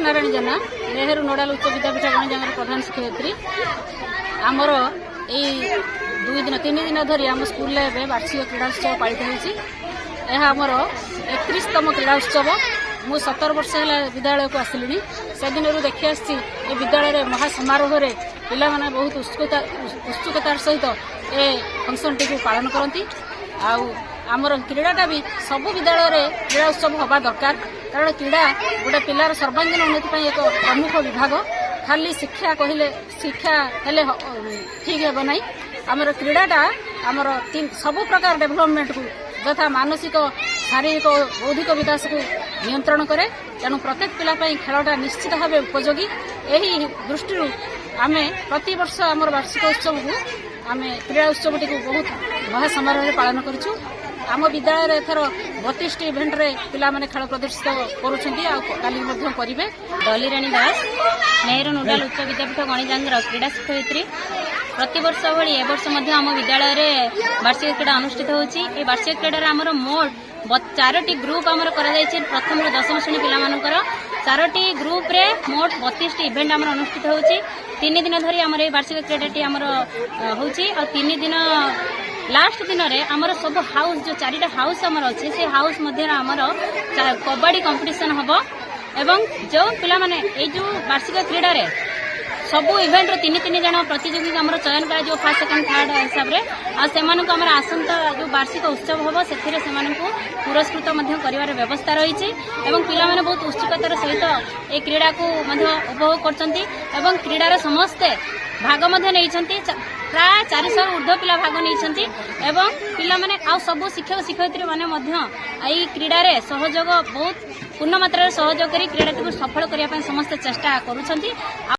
नारायण जेना नेहरू नोडाल उच्च विद्यापीठ गणिजांगर प्रधान शिक्षयित्री आमर यही 2-3 दिन धरी आम स्कूल वार्षिक क्रीड़ा उत्सव पालित होमर 31तम क्रीड़ा उत्सव मु 17 वर्ष है विद्यालय को आसिली से दिन देखी आसी विद्यालय महासमारोह में पिला माने बहुत उत्सुकतार सहित ए फंक्शन टी पालन करती आमर क्रीडाटा भी सब विद्यालय क्रीड़ा उत्सव हवा दरकार कारण क्रीड़ा गोटे पिलार सर्वांगीन उन्नति एक प्रमुख विभाग खाली शिक्षा कहले शिक्षा हेले ठीक हे ना आमर क्रीडाटा आमर सब प्रकार डेभलपमेंट को यथा मानसिक शारीरिक बौद्धिक विकास को नियंत्रण करे तेणु प्रत्येक पिला खेलटा निश्चित भाव उपयोगी यही दृष्टि आम प्रति वर्ष आमर वार्षिक उत्सव को आम क्रीड़ा उत्सव टी बहुत महासमारोह पालन करूँ आम विद्यालय एथर 32 इवेंट रे पिला माने खेल प्रदर्शित करेंगे डॉली रानी दास नेहरू नोडाल उच्च विद्यापीठ गणिजांगर क्रीड़ा शिक्षयित्री प्रतिवर्ष भाई वर्ष आम विद्यालय वार्षिक क्रीड़ा अनुष्ठित होची वार्षिक क्रीड़ा आमर मोट 4टी ग्रुप आमर प्रथम रू 10वीं श्रेणी पिलामानकर 4टी ग्रुप रे मोट 32 इवेंट आमर अनुष्ठित होची 3 दिन धरी आमर ए वार्षिक क्रीडाटी आमर होची और 3 दिन लास्ट दिन रे आमर सब हाउस जो 4टा हाउस आमर अच्छे से हाउस मध्य आमर कबड्डी कंपटीशन हबो एवं जो पिला माने ए जो वार्षिक क्रीडा रे सब इवेंट रो 3 जन प्रतियोगी आमर चयन करा जो फर्स्ट सेकंड थर्ड हिसाब रे आ सेमानक आमर आसंता जो वार्षिक उत्सव हबो सेथिरे सेमानक पुरस्कृत मध्य करिवार व्यवस्था रही एवं पिला माने बहुत उत्सुकतार सहित ए क्रीडा को मध्य उपभोग करचंती एवं क्रीडार समस्ते भाग मध्य नहीं प्राय 400 ऊर्ध्व पिला भाग नहीं एवं पिला माने आ सब शिक्षक शिक्षयित्री माने मध्य एई क्रीडा रे सहयोग बहुत पूर्ण मात्रा सहयोग करी क्रीडा को सफल करिया समस्त चेष्टा करूछंती।